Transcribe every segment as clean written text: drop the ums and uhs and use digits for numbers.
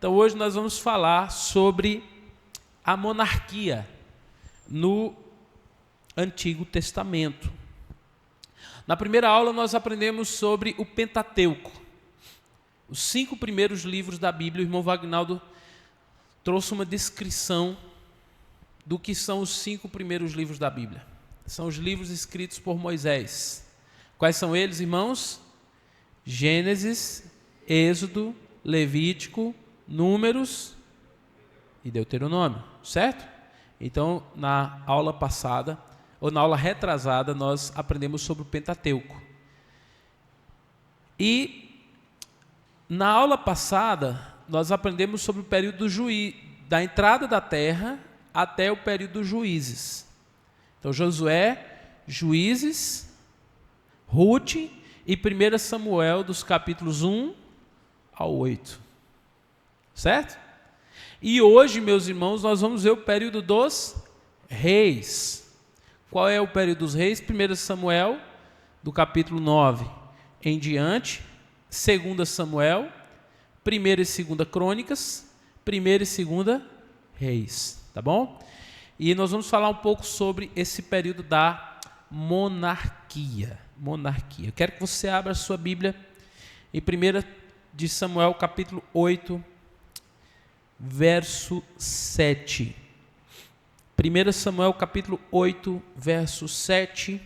Então hoje nós vamos falar sobre a monarquia no Antigo Testamento. Na primeira aula nós aprendemos sobre o Pentateuco, os 5 primeiros livros da Bíblia. O irmão Wagnaldo trouxe uma descrição do que são os 5 primeiros livros da Bíblia. São os livros escritos por Moisés. Quais são eles, irmãos? Gênesis, Êxodo, Levítico, Números e Deuteronômio, certo? Então, na aula passada, ou na aula retrasada, nós aprendemos sobre o Pentateuco. E na aula passada, nós aprendemos sobre o período da entrada da terra até o período dos juízes. Então, Josué, Juízes, Ruth e 1 Samuel, dos capítulos 1 ao 8. Certo? E hoje, meus irmãos, nós vamos ver o período dos reis. Qual é o período dos reis? 1 Samuel, do capítulo 9 em diante, 2 Samuel, 1 e 2 Crônicas, 1 e 2 Reis. Tá bom? E nós vamos falar um pouco sobre esse período da monarquia. Monarquia. Eu quero que você abra a sua Bíblia em 1 de Samuel, capítulo 8, verso 7. 1 Samuel, capítulo 8, verso 7,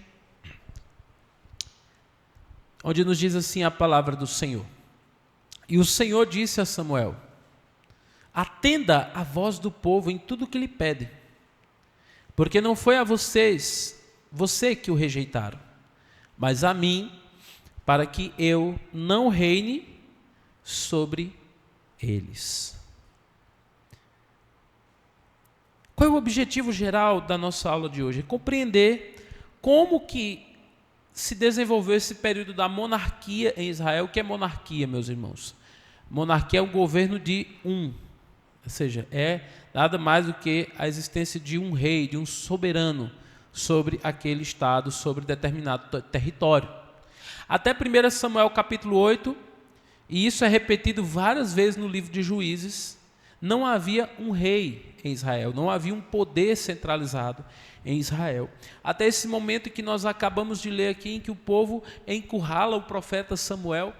onde nos diz assim a palavra do Senhor. E o Senhor disse a Samuel: atenda a voz do povo em tudo que lhe pedem, porque não foi a você que o rejeitaram, mas a mim, para que eu não reine sobre eles. Qual é o objetivo geral da nossa aula de hoje? É compreender como que se desenvolveu esse período da monarquia em Israel. O que é monarquia, meus irmãos? Monarquia é o governo de um, ou seja, é nada mais do que a existência de um rei, de um soberano sobre aquele estado, sobre determinado território. Até 1 Samuel capítulo 8, e isso é repetido várias vezes no livro de Juízes, não havia um rei em Israel, não havia um poder centralizado em Israel. Até esse momento que nós acabamos de ler aqui, em que o povo encurrala o profeta Samuel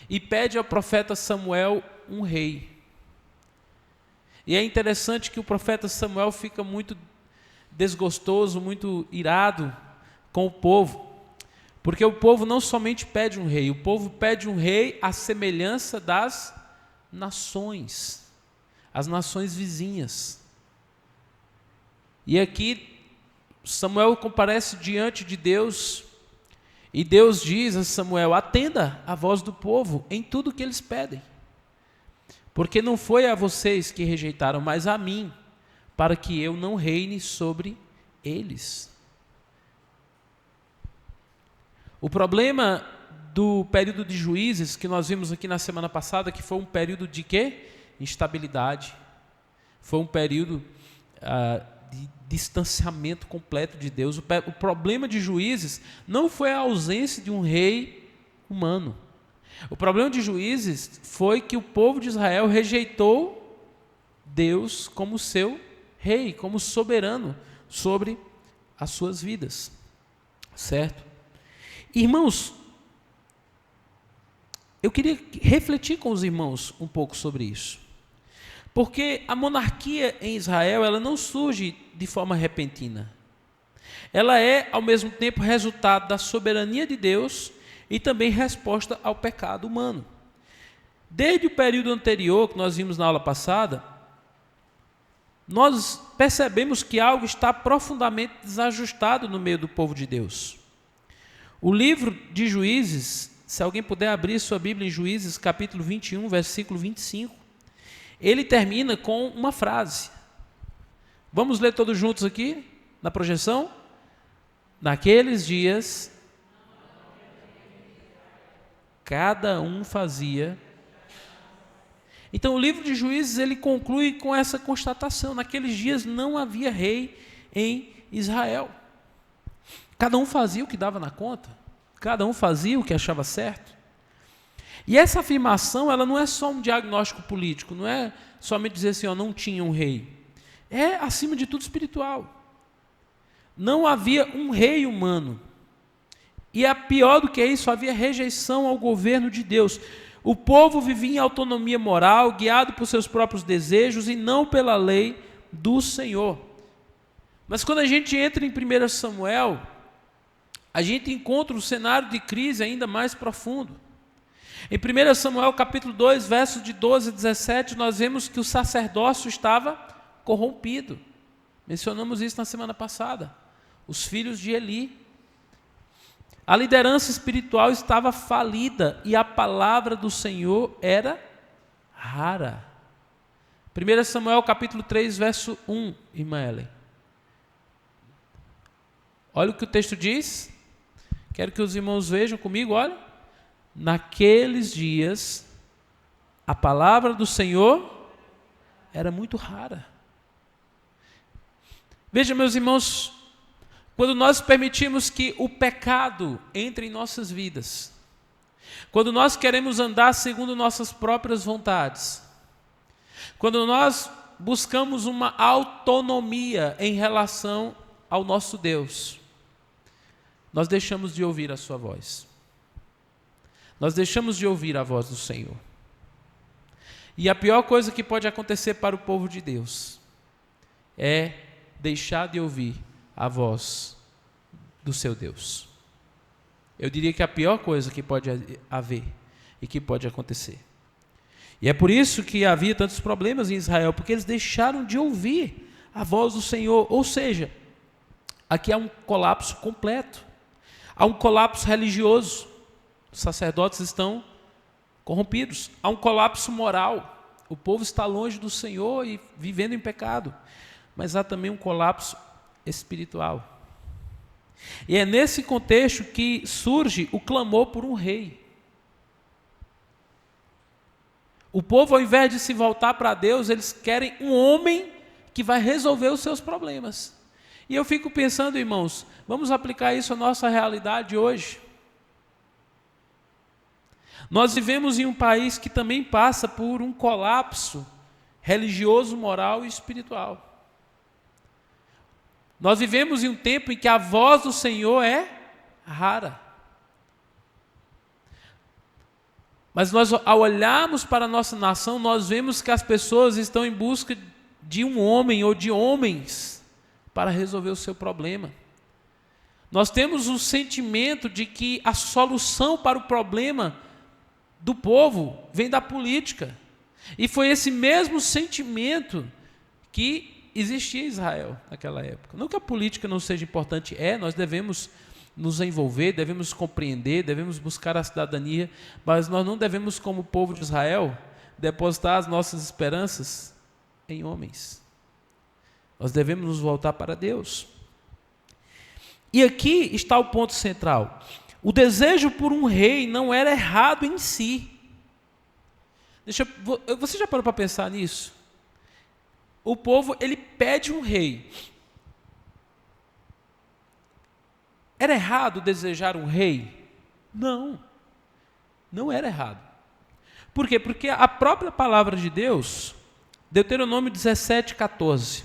e pede ao profeta Samuel um rei. E é interessante que o profeta Samuel fica muito desgostoso, muito irado com o povo, porque o povo não somente pede um rei, o povo pede um rei à semelhança das nações, as nações vizinhas. E aqui Samuel comparece diante de Deus, e Deus diz a Samuel: atenda a voz do povo em tudo que eles pedem, porque não foi a vocês que rejeitaram, mas a mim, para que eu não reine sobre eles. O problema do período de Juízes, que nós vimos aqui na semana passada, que foi um período de quê? Instabilidade. Foi um período de distanciamento completo de Deus. O problema de Juízes não foi a ausência de um rei humano. O problema de Juízes foi que o povo de Israel rejeitou Deus como seu rei, como soberano sobre as suas vidas. Certo? Irmãos, eu queria refletir com os irmãos um pouco sobre isso. Porque a monarquia em Israel, ela não surge de forma repentina. Ela é, ao mesmo tempo, resultado da soberania de Deus e também resposta ao pecado humano. Desde o período anterior, que nós vimos na aula passada, nós percebemos que algo está profundamente desajustado no meio do povo de Deus. O livro de Juízes, se alguém puder abrir sua Bíblia em Juízes, capítulo 21, versículo 25, ele termina com uma frase. Vamos ler todos juntos aqui, na projeção? Naqueles dias, cada um fazia. Então o livro de Juízes, ele conclui com essa constatação: naqueles dias não havia rei em Israel. Cada um fazia o que dava na conta, cada um fazia o que achava certo. E essa afirmação, ela não é só um diagnóstico político, não é somente dizer assim, ó, não tinha um rei. É, acima de tudo, espiritual. Não havia um rei humano. E é pior do que isso, havia rejeição ao governo de Deus. O povo vivia em autonomia moral, guiado por seus próprios desejos e não pela lei do Senhor. Mas quando a gente entra em 1 Samuel, a gente encontra um cenário de crise ainda mais profundo. Em 1 Samuel capítulo 2, versos de 12 a 17, nós vemos que o sacerdócio estava corrompido. Mencionamos isso na semana passada. Os filhos de Eli. A liderança espiritual estava falida e a palavra do Senhor era rara. 1 Samuel capítulo 3, verso 1, irmã Ellen. Olha o que o texto diz. Quero que os irmãos vejam comigo, olha. Naqueles dias, a palavra do Senhor era muito rara. Veja, meus irmãos, quando nós permitimos que o pecado entre em nossas vidas, quando nós queremos andar segundo nossas próprias vontades, quando nós buscamos uma autonomia em relação ao nosso Deus, nós deixamos de ouvir a sua voz. Nós deixamos de ouvir a voz do Senhor. E a pior coisa que pode acontecer para o povo de Deus é deixar de ouvir a voz do seu Deus. Eu diria que a pior coisa que pode haver e que pode acontecer. E é por isso que havia tantos problemas em Israel, porque eles deixaram de ouvir a voz do Senhor. Ou seja, aqui há um colapso completo. Há um colapso religioso. Os sacerdotes estão corrompidos. Há um colapso moral. O povo está longe do Senhor e vivendo em pecado. Mas há também um colapso espiritual. E é nesse contexto que surge o clamor por um rei. O povo, ao invés de se voltar para Deus, eles querem um homem que vai resolver os seus problemas. E eu fico pensando, irmãos, vamos aplicar isso à nossa realidade hoje. Nós vivemos em um país que também passa por um colapso religioso, moral e espiritual. Nós vivemos em um tempo em que a voz do Senhor é rara. Mas nós, ao olharmos para a nossa nação, nós vemos que as pessoas estão em busca de um homem ou de homens para resolver o seu problema. Nós temos um sentimento de que a solução para o problema do povo vem da política. E foi esse mesmo sentimento que existia em Israel naquela época. Não que a política não seja importante, nós devemos nos envolver, devemos compreender, devemos buscar a cidadania, mas nós não devemos, como povo de Israel, depositar as nossas esperanças em homens. Nós devemos nos voltar para Deus. E aqui está o ponto central. O desejo por um rei não era errado em si. Você já parou para pensar nisso? O povo, ele pede um rei. Era errado desejar um rei? Não, não era errado. Por quê? Porque a própria palavra de Deus, Deuteronômio 17:14,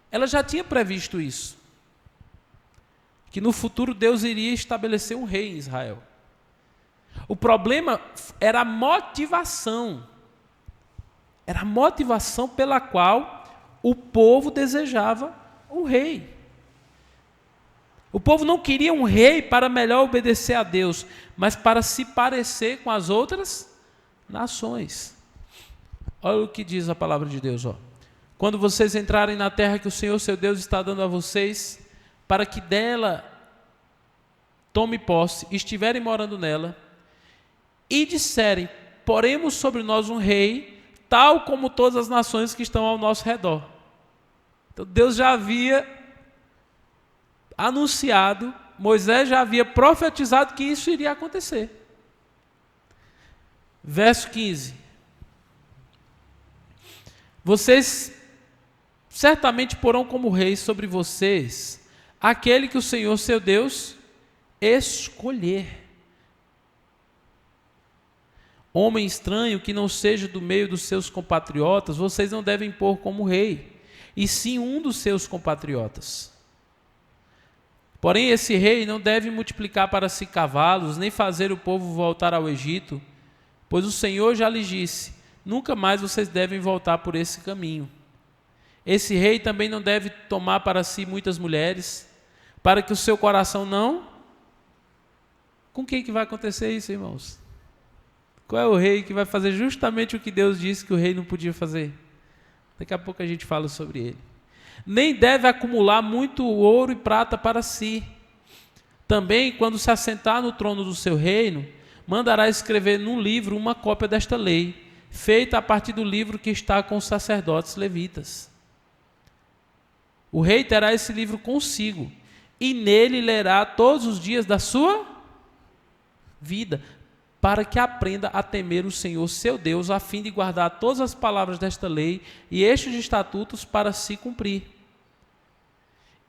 ela já tinha previsto isso. Que no futuro Deus iria estabelecer um rei em Israel. O problema era a motivação. Era a motivação pela qual o povo desejava um rei. O povo não queria um rei para melhor obedecer a Deus, mas para se parecer com as outras nações. Olha o que diz a palavra de Deus. Quando vocês entrarem na terra que o Senhor, seu Deus, está dando a vocês, para que dela tome posse, estiverem morando nela, e disserem, poremos sobre nós um rei, tal como todas as nações que estão ao nosso redor. Então Deus já havia anunciado, Moisés já havia profetizado que isso iria acontecer. Verso 15. Vocês certamente porão como rei sobre vocês aquele que o Senhor, seu Deus, escolher. homem estranho que não seja do meio dos seus compatriotas, vocês não devem pôr como rei, e sim um dos seus compatriotas. Porém, esse rei não deve multiplicar para si cavalos, nem fazer o povo voltar ao Egito, pois o Senhor já lhes disse, nunca mais vocês devem voltar por esse caminho. Esse rei também não deve tomar para si muitas mulheres, para que o seu coração não... Com quem que vai acontecer isso, irmãos? Qual é o rei que vai fazer justamente o que Deus disse que o rei não podia fazer? Daqui a pouco a gente fala sobre ele. Nem deve acumular muito ouro e prata para si. Também, quando se assentar no trono do seu reino, mandará escrever num livro uma cópia desta lei, feita a partir do livro que está com os sacerdotes levitas. O rei terá esse livro consigo, e nele lerá todos os dias da sua vida, para que aprenda a temer o Senhor seu Deus, a fim de guardar todas as palavras desta lei e estes estatutos para se cumprir.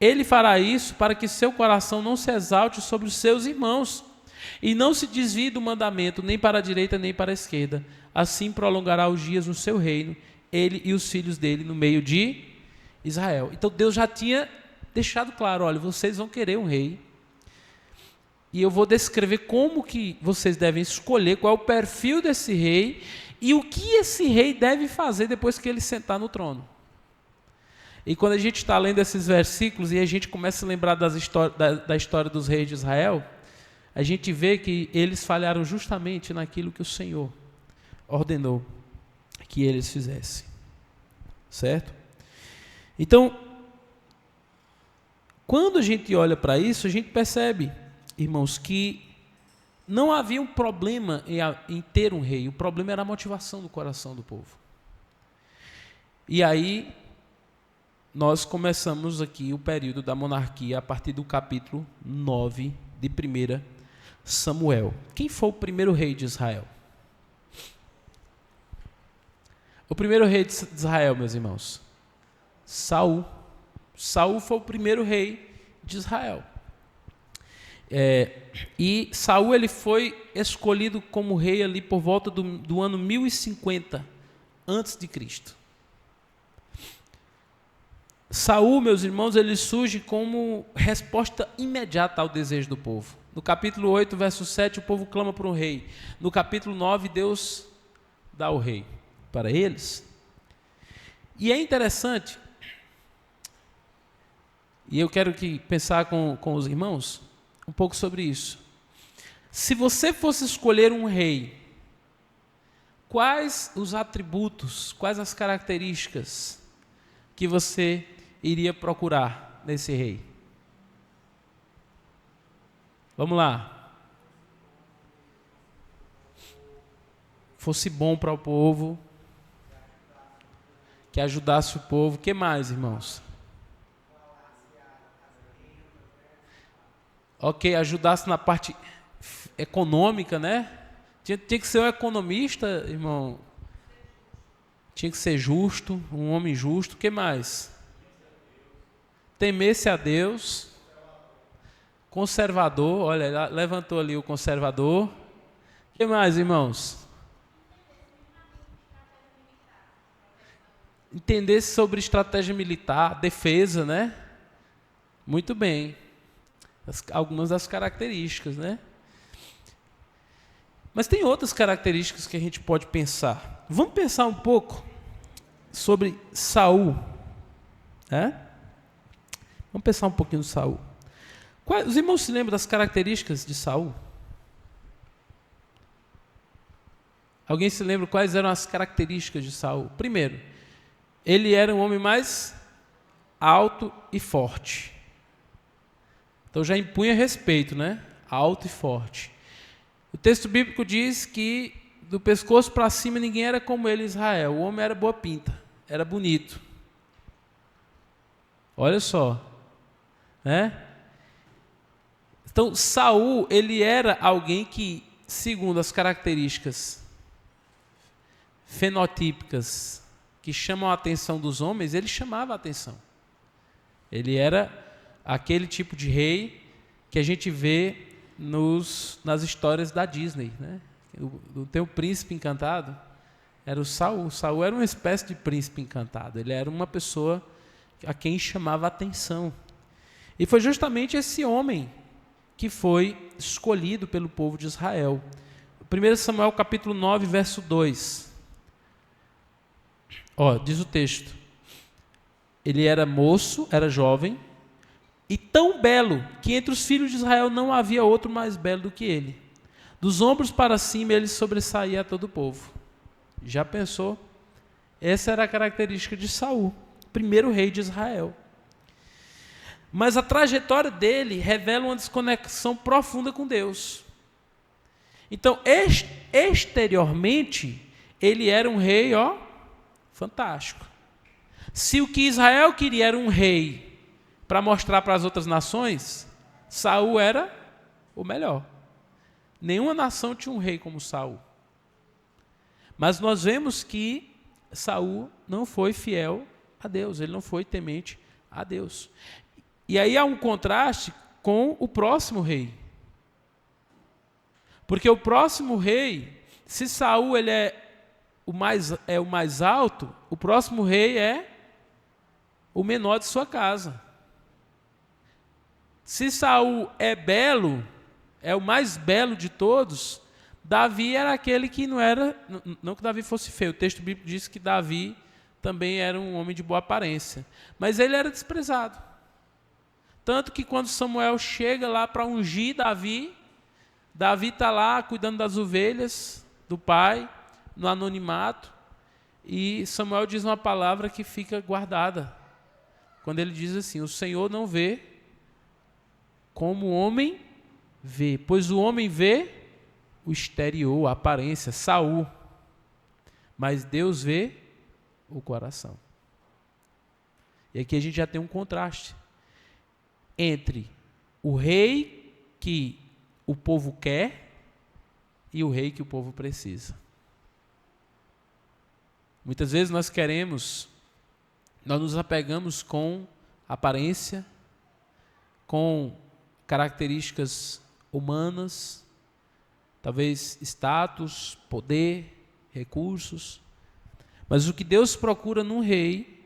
Ele fará isso para que seu coração não se exalte sobre os seus irmãos, e não se desvie do mandamento, nem para a direita nem para a esquerda. Assim prolongará os dias no seu reino, ele e os filhos dele no meio de Israel. Então Deus já tinha deixado claro, olha, vocês vão querer um rei, e eu vou descrever como que vocês devem escolher, qual é o perfil desse rei, e o que esse rei deve fazer depois que ele sentar no trono. E quando a gente está lendo esses versículos, e a gente começa a lembrar da história dos reis de Israel, a gente vê que eles falharam justamente naquilo que o Senhor ordenou que eles fizessem. Certo? Então, quando a gente olha para isso, a gente percebe, irmãos, que não havia um problema em ter um rei, o problema era a motivação do coração do povo. E aí, nós começamos aqui o período da monarquia a partir do capítulo 9 de 1 Samuel. Quem foi o primeiro rei de Israel? O primeiro rei de Israel, meus irmãos? Saul. Saul foi o primeiro rei de Israel. E Saul ele foi escolhido como rei ali por volta do ano 1050 antes de Cristo. Saul, meus irmãos, ele surge como resposta imediata ao desejo do povo. No capítulo 8, verso 7, o povo clama por um rei. No capítulo 9, Deus dá o rei para eles. E é interessante, e eu quero pensar com os irmãos um pouco sobre isso. Se você fosse escolher um rei, quais os atributos, quais as características que você iria procurar nesse rei? Vamos lá. Fosse bom para o povo, que ajudasse o povo. O que mais, irmãos? Ok, ajudasse na parte econômica, né? Tinha que ser um economista, irmão. Tinha que ser justo, um homem justo. O que mais? Temesse a Deus. Conservador, olha, levantou ali o conservador. O que mais, irmãos? Entendesse sobre estratégia militar, defesa, né? Muito bem. Algumas das características, né? Mas tem outras características que a gente pode pensar. Vamos pensar um pouco sobre Saul, né? Vamos pensar um pouquinho no Saul. Os irmãos se lembram das características de Saul? Alguém se lembra quais eram as características de Saul? Primeiro, ele era um homem mais alto e forte. Então já impunha respeito, né? Alto e forte. O texto bíblico diz que do pescoço para cima ninguém era como ele em Israel. O homem era boa pinta, era bonito. Olha só, né? Então Saul, ele era alguém que, segundo as características fenotípicas que chamam a atenção dos homens, ele chamava a atenção. Ele era aquele tipo de rei que a gente vê nas histórias da Disney, né? Não tem o príncipe encantado? Era o Saul. Saul era uma espécie de príncipe encantado. Ele era uma pessoa a quem chamava a atenção. E foi justamente esse homem que foi escolhido pelo povo de Israel. 1 Samuel capítulo 9, verso 2. Diz o texto. Ele era moço, era jovem, e tão belo, que entre os filhos de Israel não havia outro mais belo do que ele. Dos ombros para cima ele sobressaía a todo o povo. Já pensou? Essa era a característica de Saul, primeiro rei de Israel. Mas a trajetória dele revela uma desconexão profunda com Deus. Então, exteriormente, ele era um rei, fantástico. Se o que Israel queria era um rei para mostrar para as outras nações, Saul era o melhor. Nenhuma nação tinha um rei como Saul. Mas nós vemos que Saul não foi fiel a Deus, ele não foi temente a Deus. E aí há um contraste com o próximo rei. Porque o próximo rei, se Saul ele é o mais alto, o próximo rei é o menor de sua casa. Se Saul é belo, é o mais belo de todos, Davi era aquele que não era, não que Davi fosse feio, o texto bíblico diz que Davi também era um homem de boa aparência, mas ele era desprezado. Tanto que quando Samuel chega lá para ungir Davi está lá cuidando das ovelhas do pai, no anonimato, e Samuel diz uma palavra que fica guardada, quando ele diz assim: o Senhor não vê como o homem vê, pois o homem vê o exterior, a aparência, Saul, mas Deus vê o coração. E aqui a gente já tem um contraste entre o rei que o povo quer e o rei que o povo precisa. Muitas vezes nós nos apegamos com aparência, com características humanas, talvez status, poder, recursos. Mas o que Deus procura num rei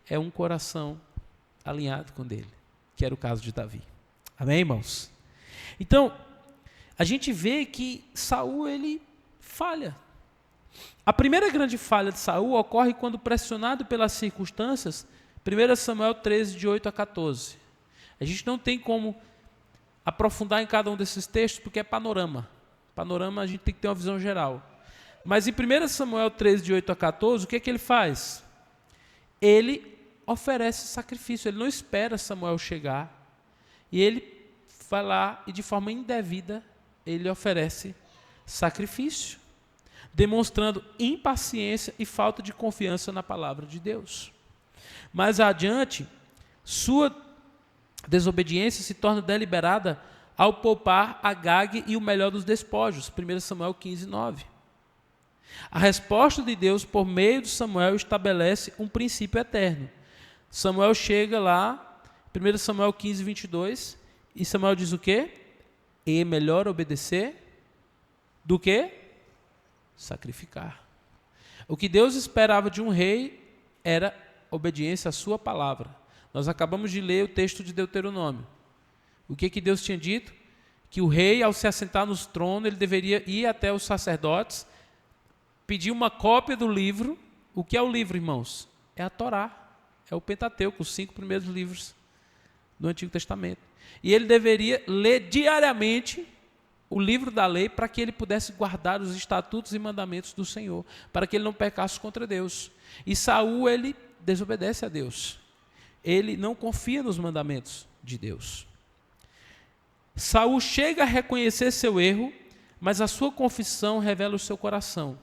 é um coração alinhado com o dele, que era o caso de Davi. Amém, irmãos? Então, a gente vê que Saul ele falha. A primeira grande falha de Saul ocorre quando pressionado pelas circunstâncias, 1 Samuel 13, de 8 a 14. A gente não tem como aprofundar em cada um desses textos, porque é panorama. Panorama a gente tem que ter uma visão geral. Mas em 1 Samuel 13, de 8 a 14, o que é que ele faz? Ele oferece sacrifício, ele não espera Samuel chegar, e ele vai lá e de forma indevida ele oferece sacrifício, demonstrando impaciência e falta de confiança na palavra de Deus. Mais adiante, sua desobediência se torna deliberada ao poupar Agag e o melhor dos despojos, 1 Samuel 15, 9. A resposta de Deus por meio de Samuel estabelece um princípio eterno. Samuel chega lá, 1 Samuel 15, 22, e Samuel diz o quê? É melhor obedecer do que sacrificar. O que Deus esperava de um rei era obediência à sua palavra. Nós acabamos de ler o texto de Deuteronômio. O que Deus tinha dito? Que o rei, ao se assentar no trono, ele deveria ir até os sacerdotes, pedir uma cópia do livro. O que é o livro, irmãos? É a Torá, é o Pentateuco, os 5 primeiros livros do Antigo Testamento. E ele deveria ler diariamente o livro da lei para que ele pudesse guardar os estatutos e mandamentos do Senhor, para que ele não pecasse contra Deus. E Saul, ele desobedece a Deus. Ele não confia nos mandamentos de Deus. Saul chega a reconhecer seu erro, mas a sua confissão revela o seu coração.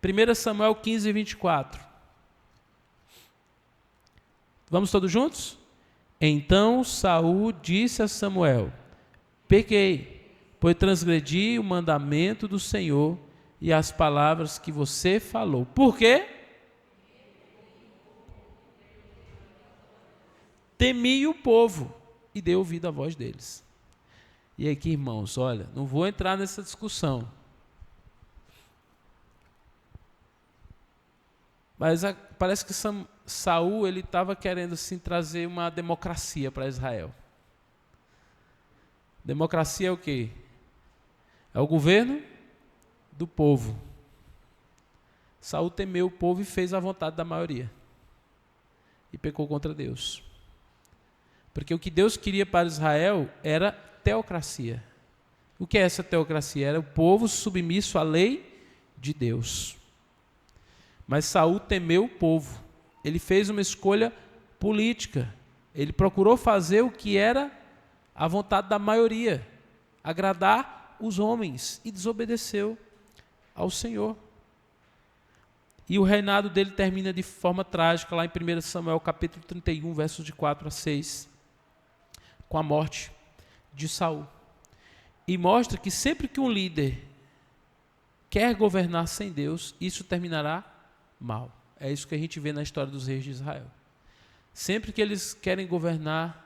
1 Samuel 15, 24. Vamos todos juntos? Então Saul disse a Samuel: pequei, pois transgredi o mandamento do Senhor e as palavras que você falou. Por quê? Temi o povo e dei ouvido à voz deles. E aqui, irmãos, olha, não vou entrar nessa discussão, Mas parece que Saul ele estava querendo assim, trazer uma democracia para Israel. Democracia é o quê? É o governo do povo. Saul temeu o povo e fez a vontade da maioria. E pecou contra Deus. Porque o que Deus queria para Israel era teocracia. O que é essa teocracia? Era o povo submisso à lei de Deus. Mas Saul temeu o povo. Ele fez uma escolha política. Ele procurou fazer o que era a vontade da maioria, agradar os homens, e desobedeceu ao Senhor. E o reinado dele termina de forma trágica, lá em 1 Samuel capítulo 31, versos de 4 a 6, com a morte de Saul. E mostra que sempre que um líder quer governar sem Deus, isso terminará mal. É isso que a gente vê na história dos reis de Israel. Sempre que eles querem governar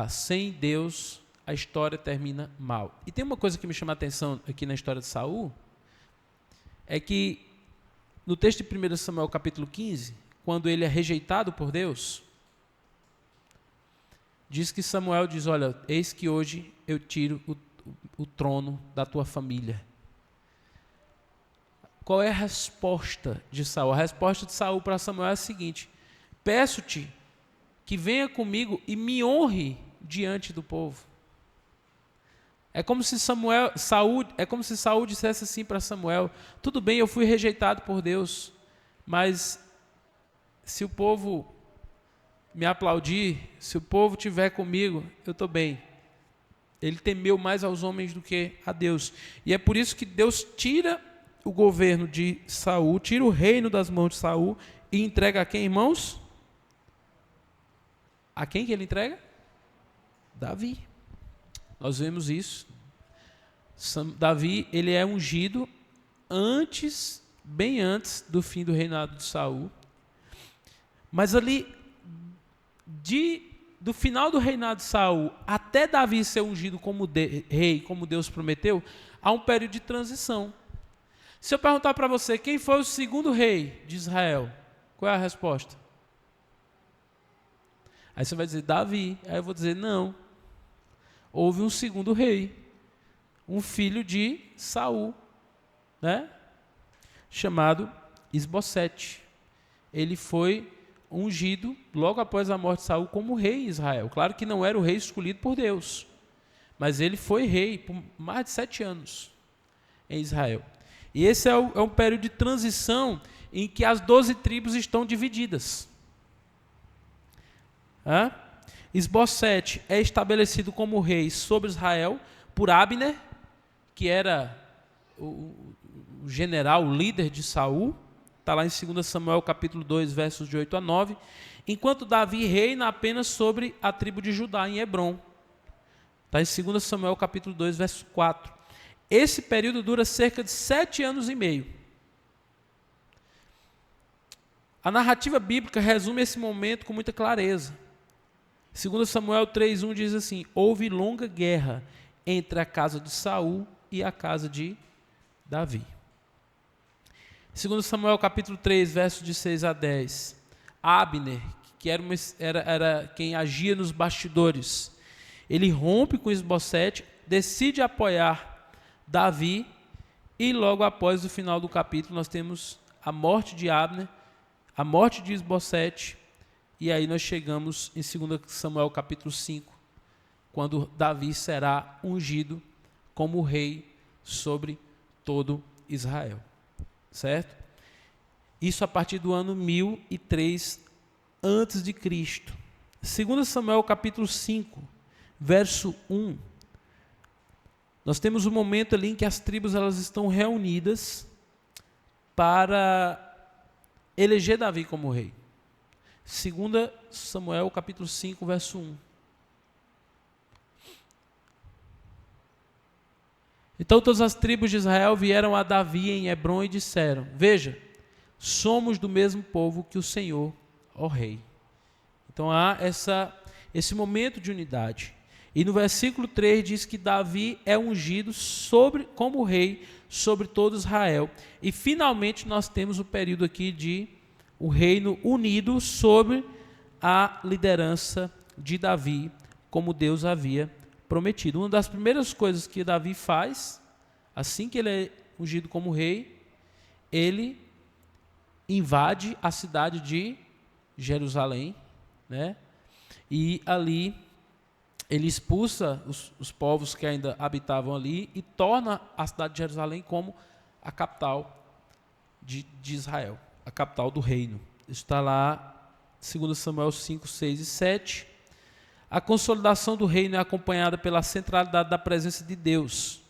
sem Deus, a história termina mal. E tem uma coisa que me chama a atenção aqui na história de Saul, é que no texto de 1 Samuel capítulo 15, quando ele é rejeitado por Deus, diz que Samuel diz, olha, eis que hoje eu tiro o trono da tua família. Qual é a resposta de Saul? A resposta de Saul para Samuel é a seguinte: peço-te que venha comigo e me honre diante do povo. É como se Saul dissesse assim para Samuel: tudo bem, eu fui rejeitado por Deus, mas se o povo me aplaudir, se o povo estiver comigo, eu estou bem. Ele temeu mais aos homens do que a Deus. E é por isso que Deus tira o governo de Saul, tira o reino das mãos de Saul e entrega a quem, irmãos? A quem que ele entrega? Davi. Nós vemos isso. Davi, ele é ungido bem antes do fim do reinado de Saul. Mas ali, do final do reinado de Saul até Davi ser ungido como rei, como Deus prometeu, há um período de transição. Se eu perguntar para você, quem foi o segundo rei de Israel? Qual é a resposta? Aí você vai dizer, Davi. Aí eu vou dizer, não. Houve um segundo rei, um filho de Saul, né? Chamado Isbosete. Ele foi ungido logo após a morte de Saul como rei em Israel. Claro que não era o rei escolhido por Deus, mas ele foi rei por mais de 7 anos em Israel. E esse é um período de transição em que as 12 tribos estão divididas. Isbosete é estabelecido como rei sobre Israel por Abner, que era o general, o líder de Saul. Está lá em 2 Samuel capítulo 2, versos de 8 a 9. Enquanto Davi reina apenas sobre a tribo de Judá, em Hebrom. Está em 2 Samuel capítulo 2, verso 4. Esse período dura cerca de 7 anos e meio. A narrativa bíblica resume esse momento com muita clareza. 2 Samuel 3:1 diz assim: houve longa guerra entre a casa de Saul e a casa de Davi. 2 Samuel capítulo 3, versos de 6 a 10. Abner, que era quem agia nos bastidores, ele rompe com Isbosete, decide apoiar Davi, e logo após o final do capítulo nós temos a morte de Abner, a morte de Isbosete, e aí nós chegamos em 2 Samuel capítulo 5, quando Davi será ungido como rei sobre todo Israel. Certo? Isso a partir do ano 1003 antes de Cristo. 2 Samuel capítulo 5, verso 1. Nós temos um momento ali em que as tribos elas estão reunidas para eleger Davi como rei. 2 Samuel capítulo 5, verso 1. Então todas as tribos de Israel vieram a Davi em Hebrom e disseram: veja, somos do mesmo povo que o Senhor, ó rei. Então há esse momento de unidade. E no versículo 3 diz que Davi é ungido como rei sobre todo Israel. E finalmente nós temos o período aqui de o reino unido sobre a liderança de Davi, como Deus havia prometido. Uma das primeiras coisas que Davi faz, assim que ele é ungido como rei, ele invade a cidade de Jerusalém, né? E ali ele expulsa os povos que ainda habitavam ali e torna a cidade de Jerusalém como a capital de Israel, a capital do reino. Isso está lá, 2 Samuel 5, 6 e 7. A consolidação do reino é acompanhada pela centralidade da presença de Deus.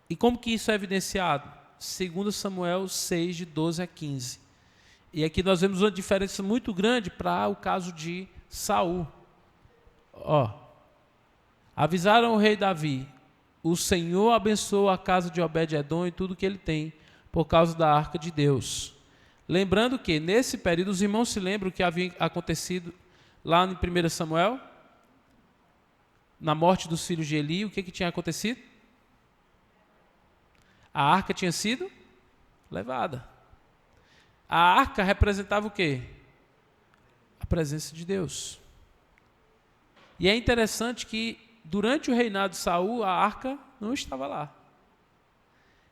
E como que isso é evidenciado? 2 Samuel 6, de 12 a 15. E aqui nós vemos uma diferença muito grande para o caso de Saul. Avisaram o rei Davi: o Senhor abençoou a casa de Obed-edom e tudo que ele tem, por causa da arca de Deus. Lembrando que, nesse período, os irmãos se lembram que havia acontecido lá em 1 Samuel? Na morte dos filhos de Eli, o que tinha acontecido? A arca tinha sido levada. A arca representava o quê? A presença de Deus. E é interessante que, durante o reinado de Saul, a arca não estava lá.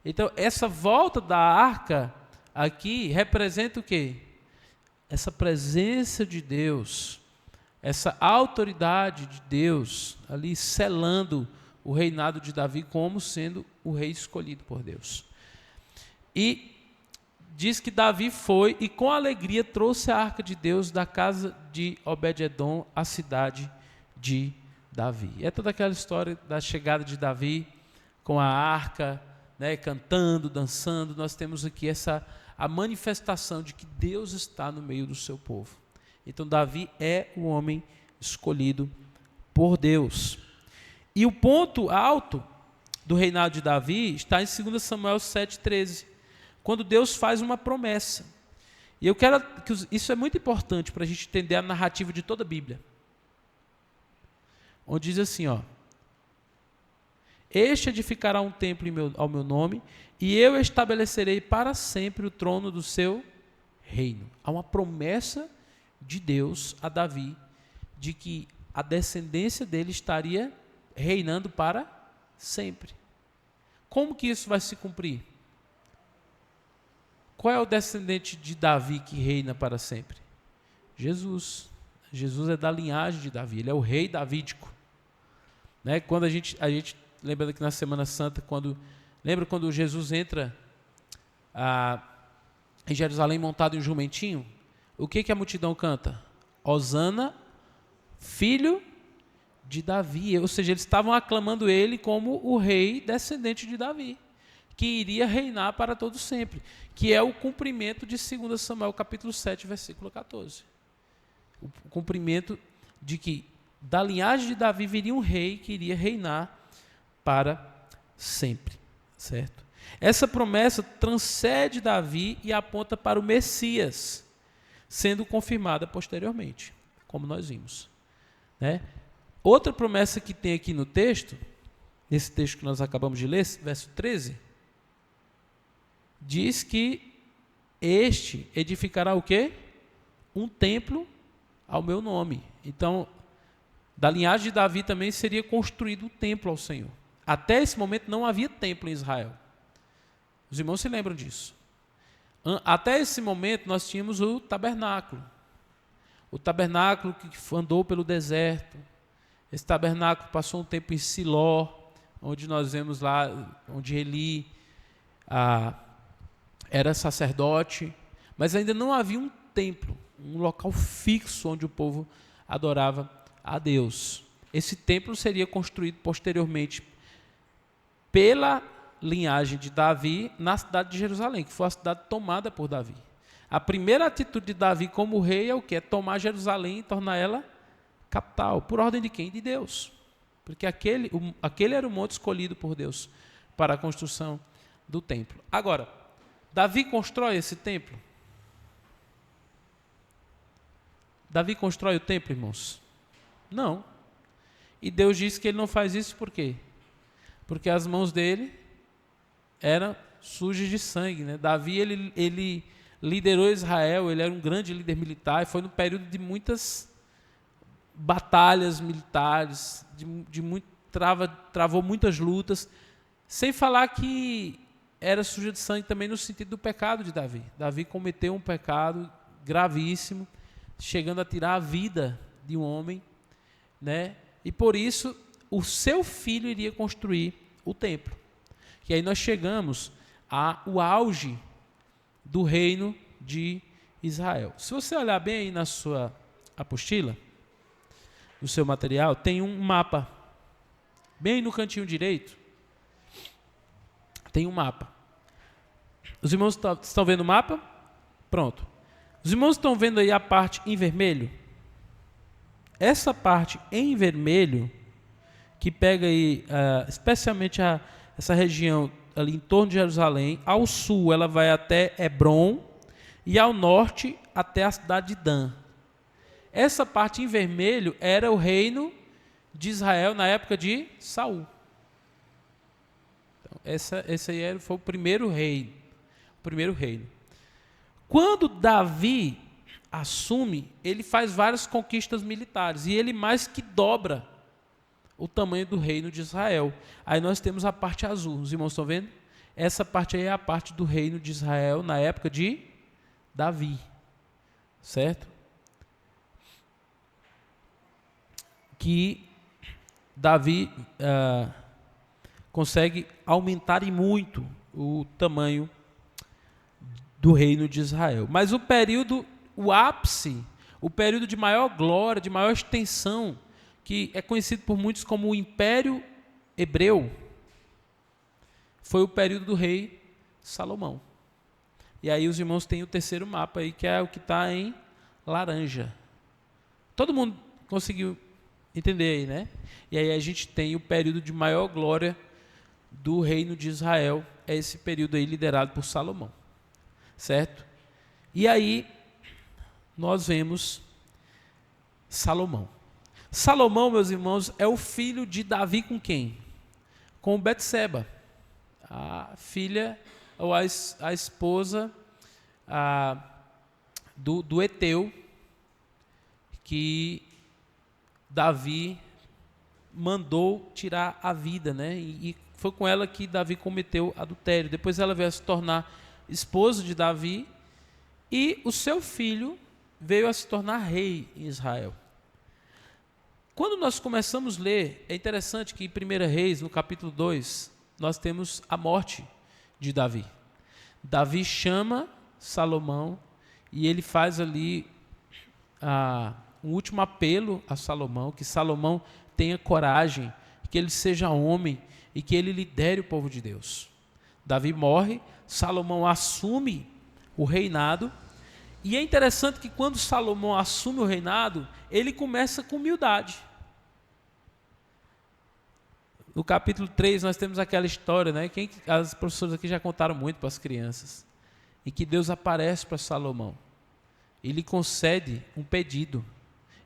Então, essa volta da arca aqui representa o quê? Essa presença de Deus, essa autoridade de Deus, ali selando o reinado de Davi como sendo o rei escolhido por Deus. E diz que Davi foi e com alegria trouxe a arca de Deus da casa de Obed-edom à cidade de Davi. É toda aquela história da chegada de Davi com a arca, né, cantando, dançando. Nós temos aqui a manifestação de que Deus está no meio do seu povo. Então Davi é o homem escolhido por Deus. E o ponto alto do reinado de Davi está em 2 Samuel 7,13, quando Deus faz uma promessa. E eu quero que isso é muito importante para a gente entender a narrativa de toda a Bíblia. Onde diz assim, este edificará um templo ao meu nome, e eu estabelecerei para sempre o trono do seu reino. Há uma promessa de Deus a Davi, de que a descendência dele estaria reinando para sempre. Como que isso vai se cumprir? Qual é o descendente de Davi que reina para sempre? Jesus. Jesus é da linhagem de Davi, ele é o rei davídico. Né? Quando a gente lembra aqui na Semana Santa, lembra quando Jesus entra em Jerusalém montado em um jumentinho? O que a multidão canta? Hosana, filho de Davi. Ou seja, eles estavam aclamando ele como o rei descendente de Davi, que iria reinar para todo sempre, que é o cumprimento de 2 Samuel capítulo 7, versículo 14. O cumprimento de que da linhagem de Davi viria um rei que iria reinar para sempre, certo? Essa promessa transcende Davi e aponta para o Messias, sendo confirmada posteriormente, como nós vimos, né? Outra promessa que tem aqui no texto, nesse texto que nós acabamos de ler, verso 13, diz que este edificará o quê? Um templo ao meu nome. Então, da linhagem de Davi também seria construído um templo ao Senhor. Até esse momento não havia templo em Israel. Os irmãos se lembram disso. Até esse momento nós tínhamos o tabernáculo. O tabernáculo que andou pelo deserto. Esse tabernáculo passou um tempo em Siló, onde nós vemos lá, onde Eli era sacerdote, mas ainda não havia um templo, um local fixo onde o povo adorava a Deus. Esse templo seria construído posteriormente pela linhagem de Davi na cidade de Jerusalém, que foi a cidade tomada por Davi. A primeira atitude de Davi como rei é o que? É tomar Jerusalém e tornar ela capital. Por ordem de quem? De Deus. Porque aquele era o monte escolhido por Deus para a construção do templo. Agora, Davi constrói esse templo? Davi constrói o templo, irmãos? Não. E Deus disse que ele não faz isso por quê? Porque as mãos dele eram sujas de sangue, né? Davi, ele liderou Israel, ele era um grande líder militar, e foi no período de muitas batalhas militares, travou muitas lutas, sem falar que era suja de sangue também no sentido do pecado de Davi. Davi cometeu um pecado gravíssimo, chegando a tirar a vida de um homem, né? E por isso o seu filho iria construir o templo. E aí nós chegamos ao auge do reino de Israel. Se você olhar bem aí na sua apostila, no seu material, tem um mapa. Bem no cantinho direito, tem um mapa. Os irmãos estão vendo o mapa? Pronto. Os irmãos estão vendo aí a parte em vermelho? Essa parte em vermelho, que pega aí, especialmente essa região ali em torno de Jerusalém, ao sul ela vai até Hebrom e ao norte até a cidade de Dan. Essa parte em vermelho era o reino de Israel na época de Saul. Então, esse aí foi o primeiro reino. Quando Davi assume, ele faz várias conquistas militares e ele mais que dobra o tamanho do reino de Israel. Aí nós temos a parte azul, os irmãos estão vendo? Essa parte aí é a parte do reino de Israel na época de Davi, certo? Que Davi consegue aumentar em muito o tamanho do reino de Israel. Mas o ápice, o período de maior glória, de maior extensão, que é conhecido por muitos como o Império Hebreu, foi o período do rei Salomão. E aí os irmãos têm o terceiro mapa aí, que é o que está em laranja. Todo mundo conseguiu entender aí, né? E aí a gente tem o período de maior glória do reino de Israel, é esse período aí liderado por Salomão, certo? E aí nós vemos Salomão. Salomão, meus irmãos, é o filho de Davi com quem? Com Betseba, a filha ou a esposa do Eteu, que Davi mandou tirar a vida, né? E foi com ela que Davi cometeu adultério. Depois ela veio a se tornar esposa de Davi e o seu filho veio a se tornar rei em Israel. Quando nós começamos a ler, é interessante que em 1 Reis, no capítulo 2, nós temos a morte de Davi. Davi chama Salomão e ele faz ali um último apelo a Salomão, que Salomão tenha coragem, que ele seja homem e que ele lidere o povo de Deus. Davi morre, Salomão assume o reinado, e é interessante que quando Salomão assume o reinado, ele começa com humildade. No capítulo 3 nós temos aquela história, né? As professoras aqui já contaram muito para as crianças, em que Deus aparece para Salomão, ele concede um pedido.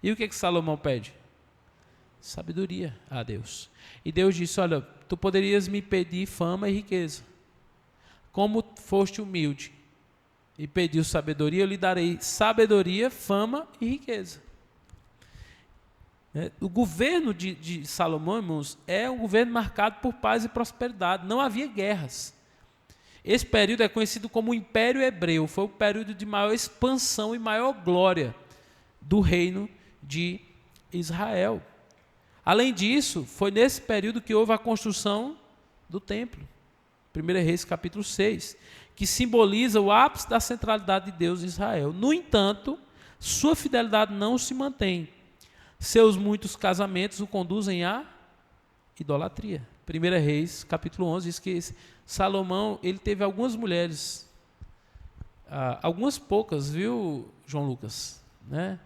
E o que Salomão pede? Sabedoria a Deus. E Deus disse: olha, tu poderias me pedir fama e riqueza. Como foste humilde e pediu sabedoria, eu lhe darei sabedoria, fama e riqueza. O governo de Salomão, irmãos, é um governo marcado por paz e prosperidade. Não havia guerras. Esse período é conhecido como o Império Hebreu. Foi o período de maior expansão e maior glória do reino de Israel. Além disso, foi nesse período que houve a construção do templo. 1 Reis capítulo 6, que simboliza o ápice da centralidade de Deus em Israel. No entanto, sua fidelidade não se mantém. Seus muitos casamentos o conduzem à idolatria. 1 Reis capítulo 11 diz que Salomão, ele teve algumas mulheres, algumas poucas, viu, João Lucas, né?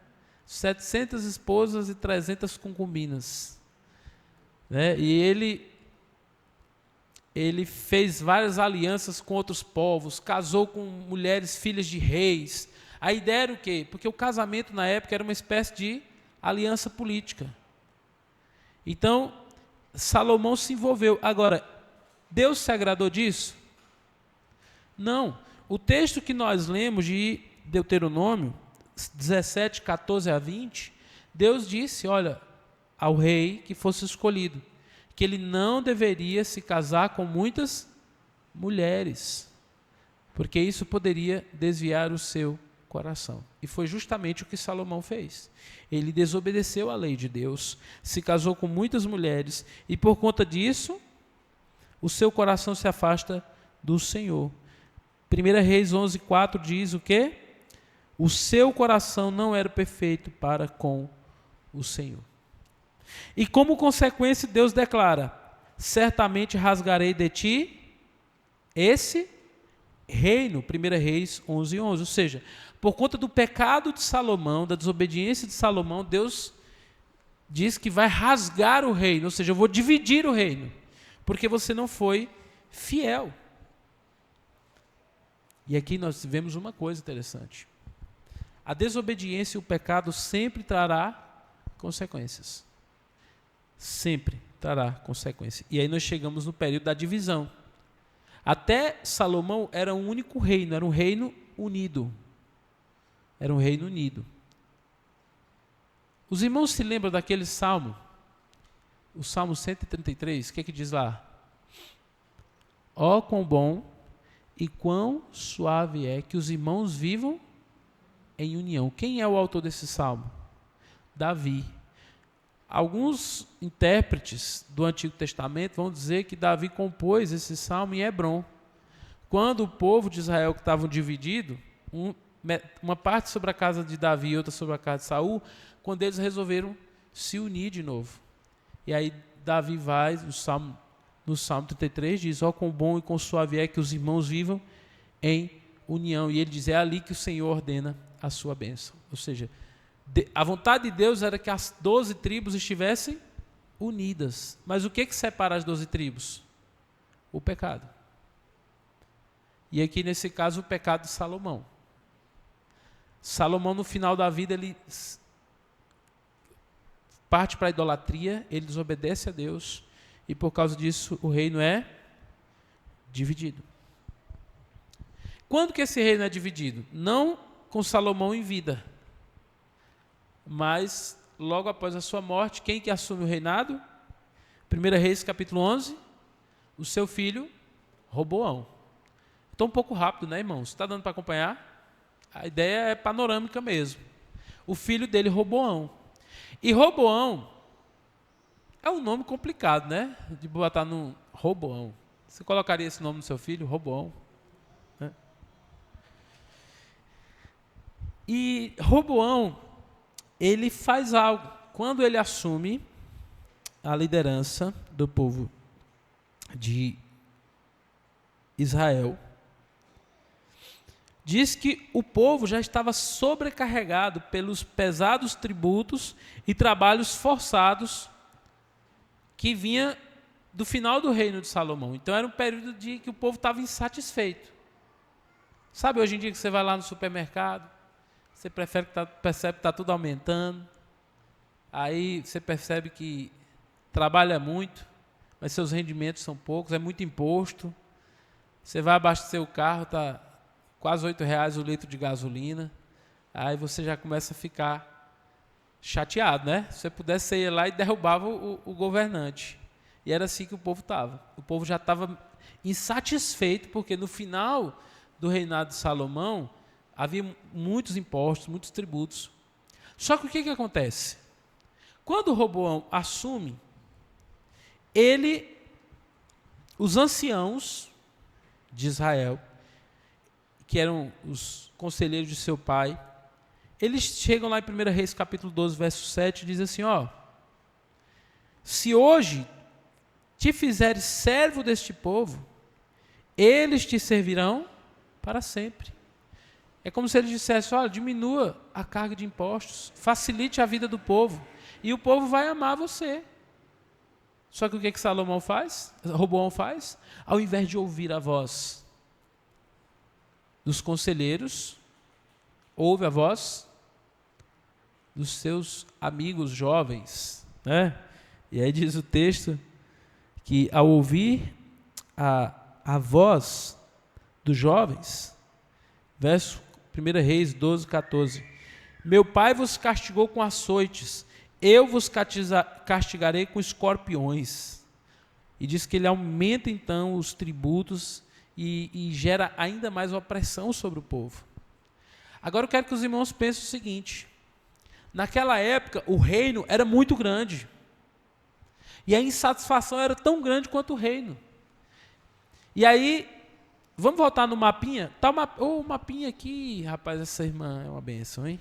700 esposas e 300 concubinas, né? E ele fez várias alianças com outros povos, casou com mulheres filhas de reis. A ideia era o quê? Porque o casamento na época era uma espécie de aliança política. Então, Salomão se envolveu. Agora, Deus se agradou disso? Não. O texto que nós lemos de Deuteronômio 17, 14 a 20, Deus disse, olha, ao rei que fosse escolhido, que ele não deveria se casar com muitas mulheres, porque isso poderia desviar o seu coração. E foi justamente o que Salomão fez. Ele desobedeceu à lei de Deus, se casou com muitas mulheres, e por conta disso, o seu coração se afasta do Senhor. 1 Reis 11:4 diz o quê? O seu coração não era perfeito para com o Senhor. E como consequência, Deus declara: certamente rasgarei de ti esse reino. 1 Reis 11:11. Ou seja, por conta do pecado de Salomão, da desobediência de Salomão, Deus diz que vai rasgar o reino. Ou seja, eu vou dividir o reino, porque você não foi fiel. E aqui nós vemos uma coisa interessante. A desobediência e o pecado sempre trará consequências. Sempre trará consequências. E aí nós chegamos no período da divisão. Até Salomão era um único reino, era um reino unido. Era um reino unido. Os irmãos se lembram daquele salmo? O Salmo 133, o que diz lá? Ó, quão bom e quão suave é que os irmãos vivam em união. Quem é o autor desse salmo? Davi. Alguns intérpretes do Antigo Testamento vão dizer que Davi compôs esse salmo em Hebrom. Quando o povo de Israel que estavam dividido, uma parte sobre a casa de Davi e outra sobre a casa de Saul, quando eles resolveram se unir de novo. E aí Davi vai, no Salmo 33, diz, ó, quão bom e quão suave é que os irmãos vivam em união. E ele diz, é ali que o Senhor ordena a sua bênção. Ou seja, a vontade de Deus era que as 12 tribos estivessem unidas. Mas o que separa as 12 tribos? O pecado. E aqui, nesse caso, o pecado de Salomão. Salomão, no final da vida, ele parte para a idolatria, ele desobedece a Deus, e por causa disso o reino é dividido. Quando que esse reino é dividido? Não com Salomão em vida, mas logo após a sua morte, quem que assume o reinado? 1 Reis capítulo 11, o seu filho Roboão. Estou um pouco rápido, né, irmãos? Está dando para acompanhar? A ideia é panorâmica mesmo. O filho dele, Roboão. E Roboão é um nome complicado, né? De botar no Roboão. Você colocaria esse nome no seu filho, Roboão? Né? E Roboão, ele faz algo. Quando ele assume a liderança do povo de Israel, diz que o povo já estava sobrecarregado pelos pesados tributos e trabalhos forçados que vinha do final do reino de Salomão. Então era um período de que o povo estava insatisfeito. Sabe, hoje em dia que você vai lá no supermercado, você percebe que está tudo aumentando, aí você percebe que trabalha muito, mas seus rendimentos são poucos, é muito imposto. Você vai abastecer o carro, está quase R$8 o litro de gasolina, aí você já começa a ficar chateado, né? Se você pudesse, você ia lá e derrubava o governante. E era assim que o povo estava. O povo já estava insatisfeito, porque no final do reinado de Salomão, havia muitos impostos, muitos tributos. Só que o que acontece? Quando Roboão assume, os anciãos de Israel, que eram os conselheiros de seu pai, eles chegam lá em 1 Reis capítulo 12, verso 7, e diz assim, ó, se hoje te fizeres servo deste povo, eles te servirão para sempre. É como se eles dissessem, olha, diminua a carga de impostos, facilite a vida do povo, e o povo vai amar você. Só que o que Salomão faz? Roboão faz? Ao invés de ouvir a voz dos conselheiros, ouve a voz dos seus amigos jovens, né? E aí diz o texto que ao ouvir a voz dos jovens, verso 1 Reis 12, 14, meu pai vos castigou com açoites, eu vos castigarei com escorpiões. E diz que ele aumenta então os tributos e gera ainda mais opressão sobre o povo. Agora eu quero que os irmãos pensem o seguinte: naquela época o reino era muito grande, e a insatisfação era tão grande quanto o reino. E aí, vamos voltar no mapinha? Tá o mapinha aqui, rapaz, essa irmã é uma benção, hein?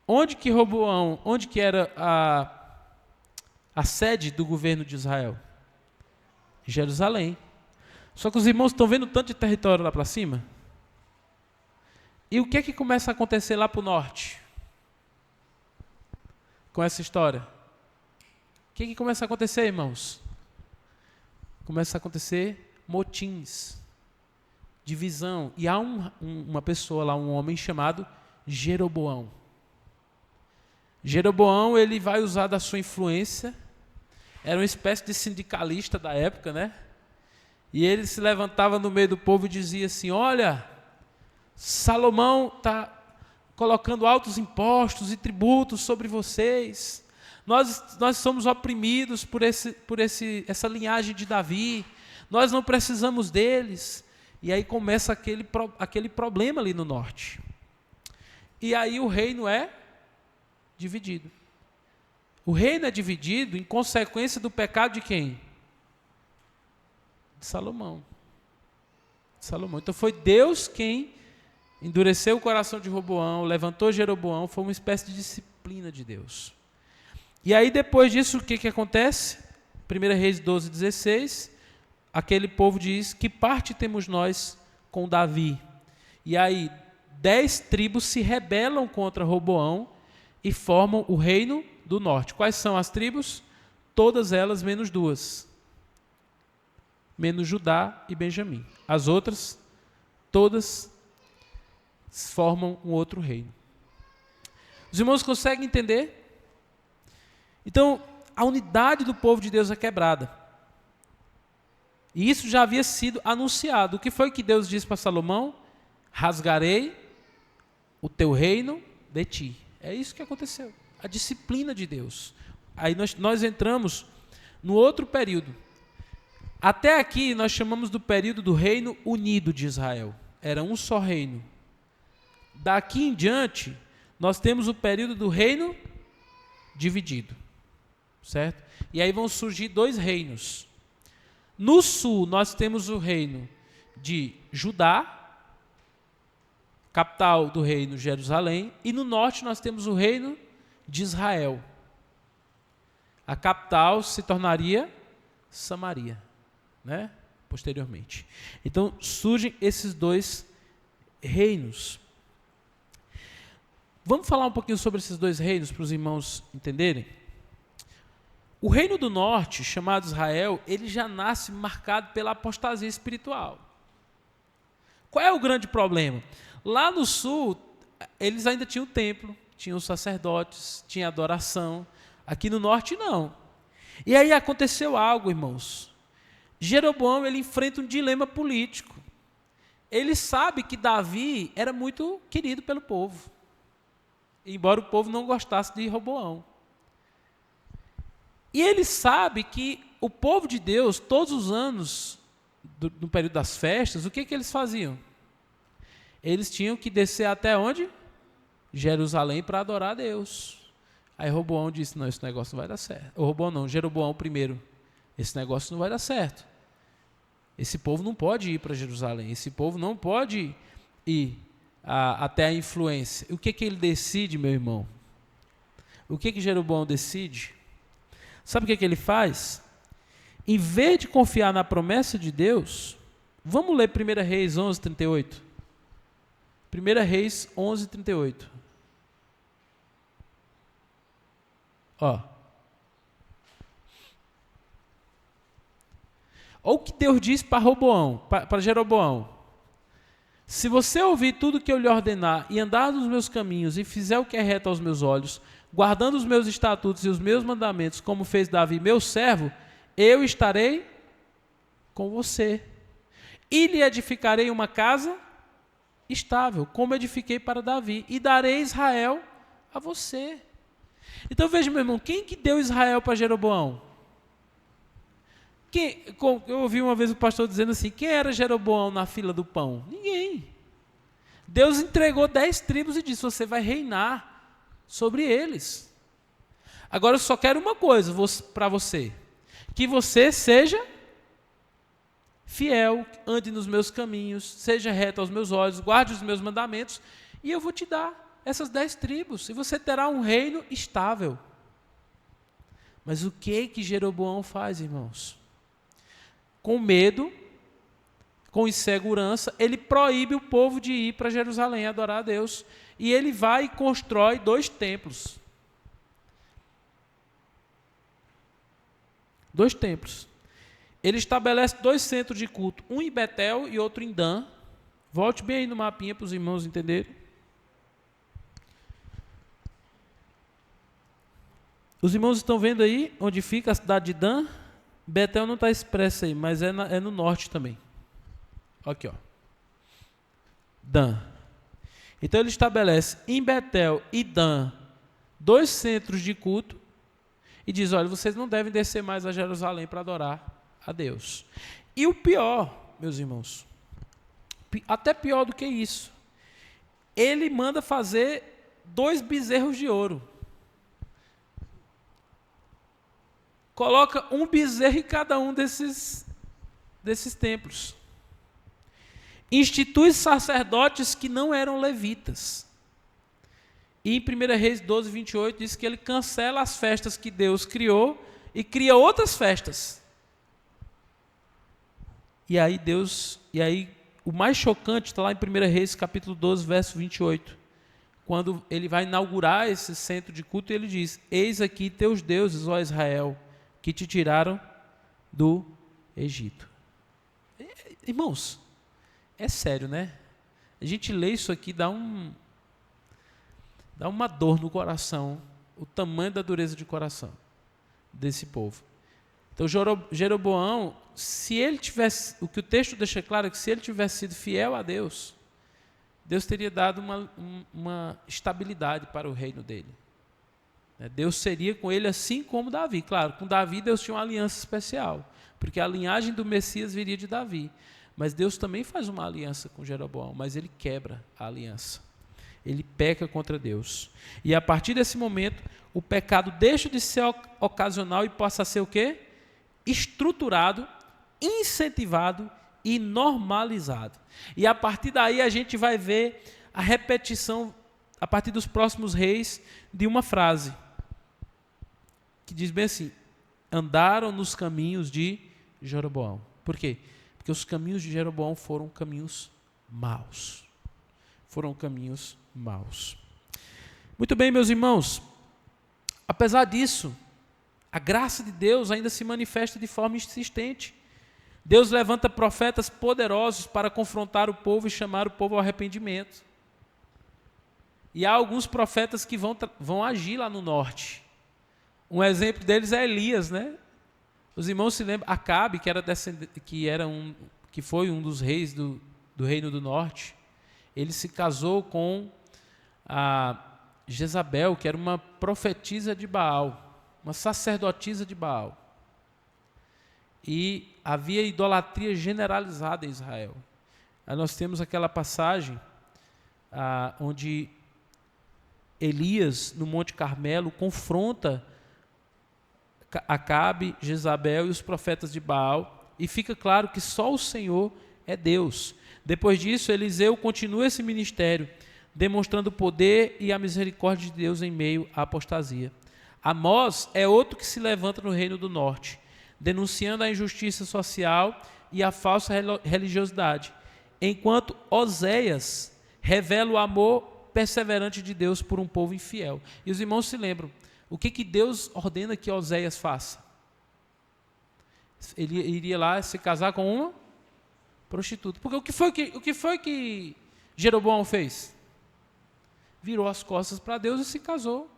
Onde que Roboão, onde que era a sede do governo de Israel? Jerusalém. Só que os irmãos estão vendo tanto de território lá para cima? E o que é que começa a acontecer lá para o norte? Com essa história? O que é que começa a acontecer, irmãos? Começa a acontecer motins, divisão. E há uma pessoa lá, um homem chamado Jeroboão. Jeroboão, ele vai usar da sua influência, era uma espécie de sindicalista da época, né? E ele se levantava no meio do povo e dizia assim: olha, Salomão está colocando altos impostos e tributos sobre vocês. Nós somos oprimidos por essa linhagem de Davi. Nós não precisamos deles. E aí começa aquele problema ali no norte. E aí o reino é dividido. O reino é dividido em consequência do pecado de quem? De Salomão. Então foi Deus quem endureceu o coração de Roboão, levantou Jeroboão, foi uma espécie de disciplina de Deus. E aí depois disso, o que acontece? 1 Reis 12, 16, aquele povo diz: que parte temos nós com Davi? E aí 10 tribos se rebelam contra Roboão e formam o reino do norte. Quais são as tribos? Todas elas menos 2. Menos Judá e Benjamim. As outras, todas formam um outro reino. Os irmãos conseguem entender? Então, a unidade do povo de Deus é quebrada. E isso já havia sido anunciado. O que foi que Deus disse para Salomão? Rasgarei o teu reino de ti. É isso que aconteceu. A disciplina de Deus. Aí nós entramos no outro período. Até aqui nós chamamos do período do reino unido de Israel. Era um só reino. Daqui em diante, nós temos o período do reino dividido. Certo? E aí vão surgir 2 reinos. No sul, nós temos o reino de Judá, capital do reino Jerusalém, e no norte nós temos o reino de Israel. A capital se tornaria Samaria, né? Posteriormente. Então surgem esses 2 reinos. Vamos falar um pouquinho sobre esses 2 reinos para os irmãos entenderem? O reino do norte, chamado Israel, ele já nasce marcado pela apostasia espiritual. Qual é o grande problema? Lá no sul, eles ainda tinham o templo, tinham os sacerdotes, tinha adoração. Aqui no norte, não. E aí aconteceu algo, irmãos. Jeroboão, ele enfrenta um dilema político. Ele sabe que Davi era muito querido pelo povo, embora o povo não gostasse de Roboão. E ele sabe que o povo de Deus, todos os anos, no período das festas, o que eles faziam? Eles tinham que descer até onde? Jerusalém, para adorar a Deus. Aí Roboão disse: não, esse negócio não vai dar certo. Ou Roboão não, Jeroboão primeiro. Esse negócio não vai dar certo. Esse povo não pode ir para Jerusalém. Esse povo não pode ir até a influência. O que ele decide, meu irmão? O que Jeroboão decide? Sabe o que ele faz? Em vez de confiar na promessa de Deus, vamos ler 1 Reis 11, 38. 1 Reis 11, 38. Olha o que Deus diz para Jeroboão. Se você ouvir tudo que eu lhe ordenar e andar nos meus caminhos e fizer o que é reto aos meus olhos, guardando os meus estatutos e os meus mandamentos, como fez Davi, meu servo, eu estarei com você. E lhe edificarei uma casa estável, como edifiquei para Davi, e darei Israel a você. Então veja, meu irmão, quem que deu Israel para Jeroboão? Eu ouvi uma vez o pastor dizendo assim, quem era Jeroboão na fila do pão? Ninguém. Deus entregou 10 tribos e disse, você vai reinar sobre eles. Agora eu só quero uma coisa para você, que você seja fiel, ande nos meus caminhos, seja reto aos meus olhos, guarde os meus mandamentos, e eu vou te dar essas 10 tribos, e você terá um reino estável. Mas o que Jeroboão faz, irmãos? Com medo, com insegurança, ele proíbe o povo de ir para Jerusalém adorar a Deus, e ele vai e constrói 2 templos. 2 templos. Ele estabelece 2 centros de culto, um em Betel e outro em Dan. Volte bem aí no mapinha para os irmãos entenderem. Os irmãos estão vendo aí onde fica a cidade de Dan? Betel não está expressa aí, mas é no norte também. Aqui, ó. Dan. Então ele estabelece em Betel e Dan 2 centros de culto e diz, olha, vocês não devem descer mais a Jerusalém para adorar a Deus. E o pior, meus irmãos, até pior do que isso, ele manda fazer 2 bezerros de ouro. Coloca um bezerro em cada um desses templos. Institui sacerdotes que não eram levitas. E em 1 Reis 12, 28, diz que ele cancela as festas que Deus criou e cria outras festas. E aí o mais chocante está lá em 1 Reis capítulo 12, verso 28. Quando ele vai inaugurar esse centro de culto, ele diz, eis aqui teus deuses, ó Israel, que te tiraram do Egito. Irmãos, é sério, né? A gente lê isso aqui, dá uma dor no coração, o tamanho da dureza de coração desse povo. Então Jeroboão, se ele tivesse, o que o texto deixa claro é que se ele tivesse sido fiel a Deus, Deus teria dado uma estabilidade para o reino dele. Deus seria com ele assim como Davi. Claro, com Davi Deus tinha uma aliança especial, porque a linhagem do Messias viria de Davi. Mas Deus também faz uma aliança com Jeroboão, mas ele quebra a aliança. Ele peca contra Deus. E a partir desse momento, o pecado deixa de ser ocasional e passa a ser o quê? Estruturado, incentivado e normalizado. E a partir daí a gente vai ver a repetição, a partir dos próximos reis, de uma frase que diz bem assim, andaram nos caminhos de Jeroboão. Por quê? Porque os caminhos de Jeroboão foram caminhos maus. Foram caminhos maus. Muito bem, meus irmãos. Apesar disso, a graça de Deus ainda se manifesta de forma insistente. Deus levanta profetas poderosos para confrontar o povo e chamar o povo ao arrependimento. E há alguns profetas que vão agir lá no norte. Um exemplo deles é Elias, né? Os irmãos se lembram, Acabe, que foi um dos reis do reino do norte, ele se casou com a Jezabel, que era uma profetisa de Baal, uma sacerdotisa de Baal. E havia idolatria generalizada em Israel. Aí nós temos aquela passagem onde Elias, no Monte Carmelo, confronta Acabe, Jezabel e os profetas de Baal, e fica claro que só o Senhor é Deus. Depois disso, Eliseu continua esse ministério, demonstrando o poder e a misericórdia de Deus em meio à apostasia. Amós é outro que se levanta no reino do norte, denunciando a injustiça social e a falsa religiosidade, enquanto Oséias revela o amor perseverante de Deus por um povo infiel. E os irmãos se lembram, o que Deus ordena que Oséias faça? Ele iria lá se casar com uma Prostituta. Porque o que foi que Jeroboão fez? Virou as costas para Deus e se casou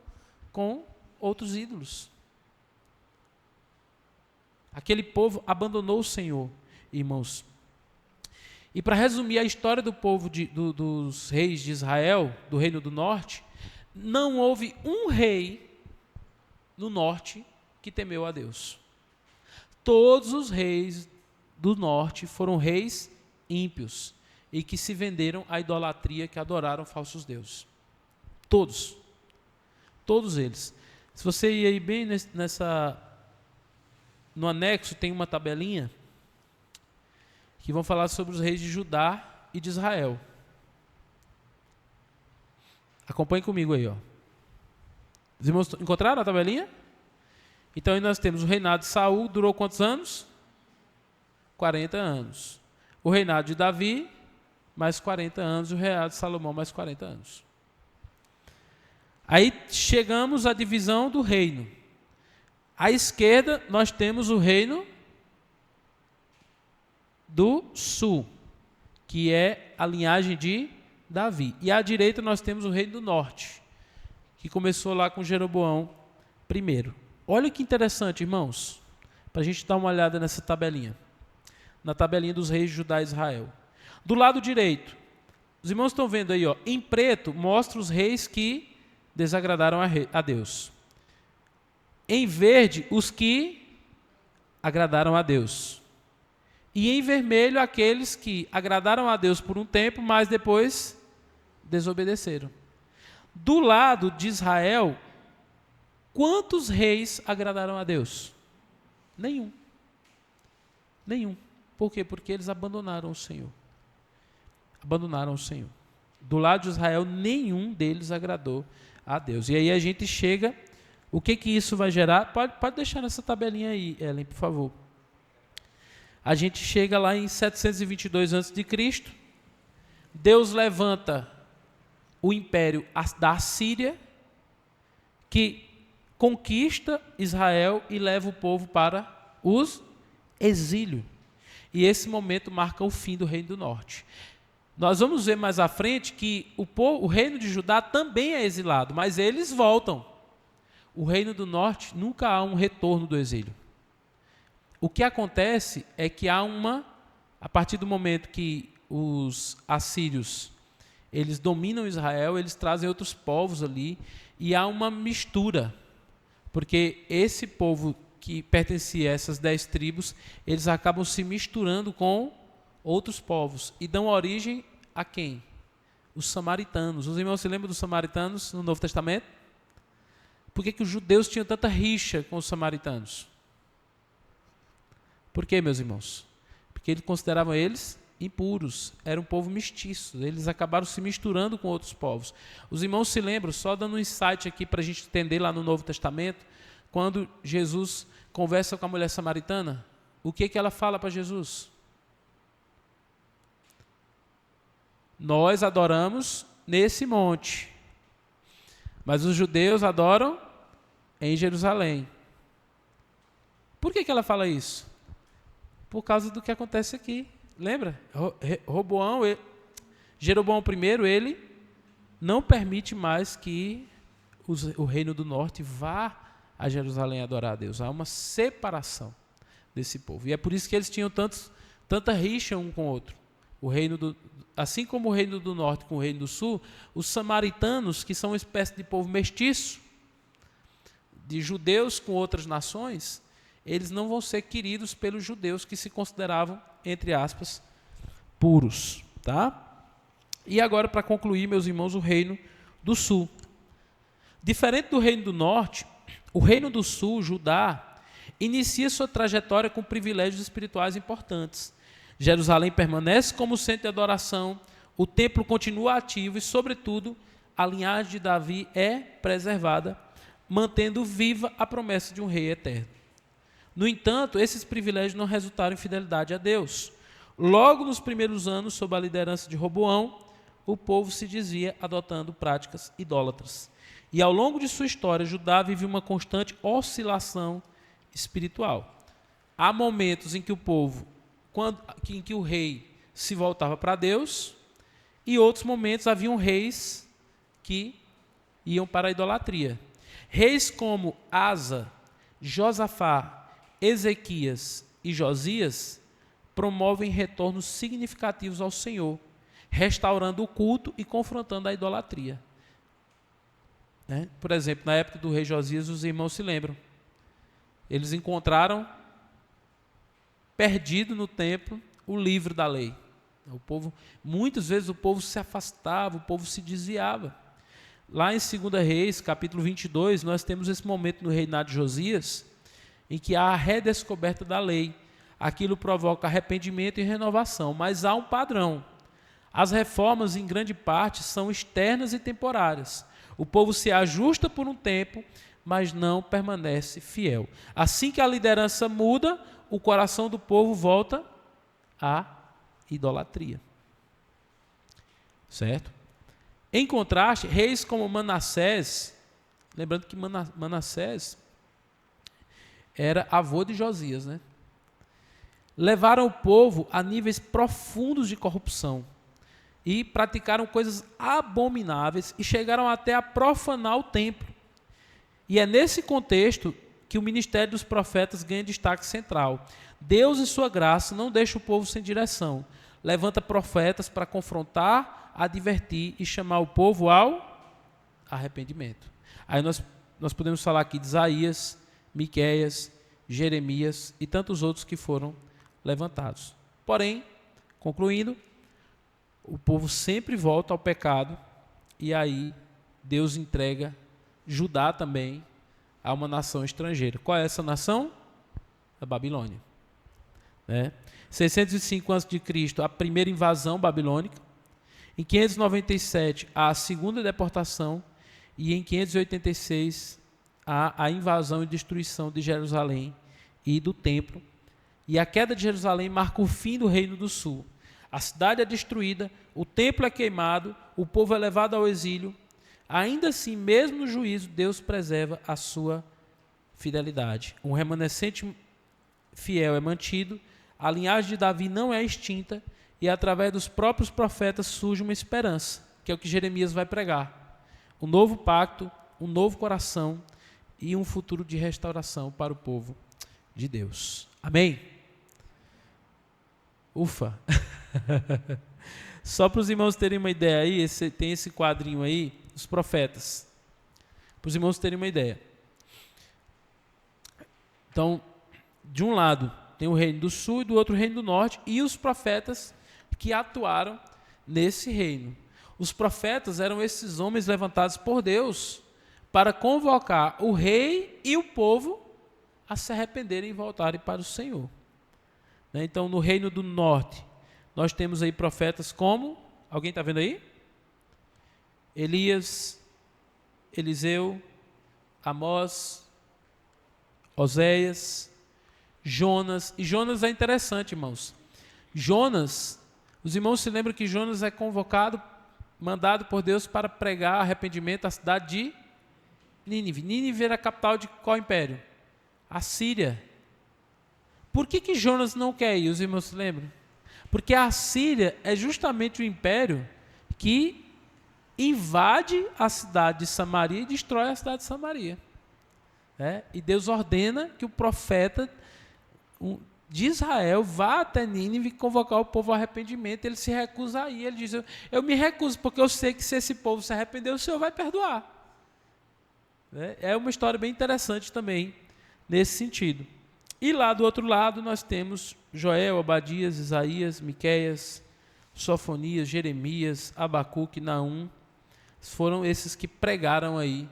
com outros ídolos. Aquele povo abandonou o Senhor, irmãos. E para resumir a história do povo dos reis de Israel, do reino do norte, não houve um rei no norte que temeu a Deus. Todos os reis do norte foram reis ímpios e que se venderam à idolatria, que adoraram falsos deuses. Todos eles. Se você ir aí bem no anexo tem uma tabelinha que vão falar sobre os reis de Judá e de Israel. Acompanhe comigo aí, ó. Os irmãos encontraram a tabelinha? Então aí nós temos o reinado de Saul, durou quantos anos? 40 anos. O reinado de Davi, mais 40 anos, e o reinado de Salomão, mais 40 anos. Aí chegamos à divisão do reino. À esquerda nós temos o reino do sul, que é a linhagem de Davi. E à direita nós temos o reino do norte, que começou lá com Jeroboão I. Olha que interessante, irmãos, para a gente dar uma olhada nessa tabelinha. Na tabelinha dos reis de Judá e Israel. Do lado direito, os irmãos estão vendo aí, ó, em preto, mostra os reis que desagradaram a Deus. Em verde, os que agradaram a Deus. E em vermelho, aqueles que agradaram a Deus por um tempo, mas depois desobedeceram. Do lado de Israel, quantos reis agradaram a Deus? Nenhum. Por quê? Porque eles abandonaram o Senhor. Abandonaram o Senhor. Do lado de Israel, nenhum deles agradou a Deus. E aí a gente chega, o que isso vai gerar? Pode deixar nessa tabelinha aí, Ellen, por favor. A gente chega lá em 722 a.C., Deus levanta o império da Assíria, que conquista Israel e leva o povo para os exílios. E esse momento marca o fim do reino do norte. Nós vamos ver mais à frente que o reino de Judá também é exilado, mas eles voltam. O reino do norte nunca há um retorno do exílio. O que acontece é que a partir do momento que os assírios eles dominam Israel, eles trazem outros povos ali e há uma mistura, porque esse povo que pertencia a essas 10 tribos, eles acabam se misturando com outros povos e dão origem a quem? Os samaritanos. Os irmãos se lembram dos samaritanos no Novo Testamento? Por que os judeus tinham tanta rixa com os samaritanos? Por quê, meus irmãos? Porque eles consideravam eles impuros, era um povo mestiço, eles acabaram se misturando com outros povos. Os irmãos se lembram, só dando um insight aqui para a gente entender lá no Novo Testamento, quando Jesus conversa com a mulher samaritana, o que ela fala para Jesus? Nós adoramos nesse monte, mas os judeus adoram em Jerusalém. Por que ela fala isso? Por causa do que acontece aqui. Lembra? Jeroboão I, ele não permite mais que o reino do norte vá a Jerusalém adorar a Deus. Há uma separação desse povo. E é por isso que eles tinham tanta rixa um com o outro. Assim como o reino do norte com o reino do sul, os samaritanos, que são uma espécie de povo mestiço, de judeus com outras nações, eles não vão ser queridos pelos judeus que se consideravam, entre aspas, puros. Tá? E agora, para concluir, meus irmãos, o reino do sul. Diferente do reino do norte, o reino do sul, Judá, inicia sua trajetória com privilégios espirituais importantes. Jerusalém permanece como centro de adoração, o templo continua ativo e, sobretudo, a linhagem de Davi é preservada, mantendo viva a promessa de um rei eterno. No entanto, esses privilégios não resultaram em fidelidade a Deus. Logo nos primeiros anos, sob a liderança de Roboão, o povo se desvia adotando práticas idólatras. E ao longo de sua história, Judá vive uma constante oscilação espiritual. Há momentos em que o povo, em que o rei se voltava para Deus, e outros momentos haviam reis que iam para a idolatria. Reis como Asa, Josafá, Ezequias e Josias promovem retornos significativos ao Senhor, restaurando o culto e confrontando a idolatria. Por exemplo, na época do rei Josias, os irmãos se lembram. Eles encontraram, perdido no templo, o livro da lei. Muitas vezes o povo se afastava, o povo se desviava. Lá em 2 Reis, capítulo 22, nós temos esse momento no reinado de Josias, em que há a redescoberta da lei. Aquilo provoca arrependimento e renovação, mas há um padrão. As reformas, em grande parte, são externas e temporárias. O povo se ajusta por um tempo, mas não permanece fiel. Assim que a liderança muda, o coração do povo volta à idolatria. Certo? Em contraste, reis como Manassés, lembrando que Manassés era avô de Josias, né? Levaram o povo a níveis profundos de corrupção e praticaram coisas abomináveis e chegaram até a profanar o templo. E é nesse contexto que o ministério dos profetas ganha destaque central. Deus, em sua graça, não deixa o povo sem direção. Levanta profetas para confrontar, advertir e chamar o povo ao arrependimento. Aí nós podemos falar aqui de Isaías, Miqueias, Jeremias e tantos outros que foram levantados. Porém, concluindo, o povo sempre volta ao pecado e aí Deus entrega Judá também a uma nação estrangeira. Qual é essa nação? A Babilônia. 605 a.C., a primeira invasão babilônica. Em 597, a segunda deportação. E em 586, a invasão e destruição de Jerusalém e do templo. E a queda de Jerusalém marca o fim do Reino do Sul. A cidade é destruída, o templo é queimado, o povo é levado ao exílio. Ainda assim, mesmo no juízo, Deus preserva a sua fidelidade. Um remanescente fiel é mantido, a linhagem de Davi não é extinta e através dos próprios profetas surge uma esperança, que é o que Jeremias vai pregar. Um novo pacto, um novo coração e um futuro de restauração para o povo de Deus. Amém? Ufa! Só para os irmãos terem uma ideia aí, tem esse quadrinho aí, os profetas. Para os irmãos terem uma ideia. Então, de um lado tem o reino do sul e do outro o reino do norte e os profetas que atuaram nesse reino. Os profetas eram esses homens levantados por Deus para convocar o rei e o povo a se arrependerem e voltarem para o Senhor. Então, no reino do norte, nós temos aí profetas como, alguém está vendo aí? Elias, Eliseu, Amós, Oséias, Jonas. E Jonas é interessante, irmãos. Jonas, os irmãos se lembram que Jonas é convocado, mandado por Deus para pregar arrependimento à cidade de Nínive. Nínive era a capital de qual império? A Síria. Por que Jonas não quer ir? Os irmãos se lembram? Porque a Síria é justamente o império que invade a cidade de Samaria e destrói a cidade de Samaria. E Deus ordena que o profeta de Israel vá até Nínive convocar o povo ao arrependimento. Ele se recusa a ir. Ele diz, eu me recuso porque eu sei que se esse povo se arrepender, o Senhor vai perdoar. É uma história bem interessante também nesse sentido. E lá do outro lado nós temos Joel, Obadias, Isaías, Miqueias, Sofonias, Jeremias, Abacuque, Naum. Foram esses que pregaram aí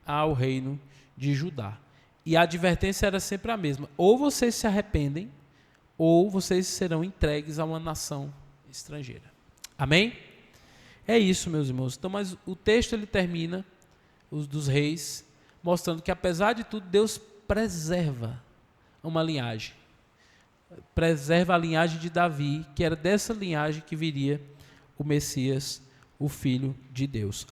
ao reino de Judá. E a advertência era sempre a mesma. Ou vocês se arrependem, ou vocês serão entregues a uma nação estrangeira. Amém? É isso, meus irmãos. Então, mas o texto ele termina, os dos reis, mostrando que apesar de tudo, Deus preserva uma linhagem. Preserva a linhagem de Davi, que era dessa linhagem que viria o Messias, o Filho de Deus.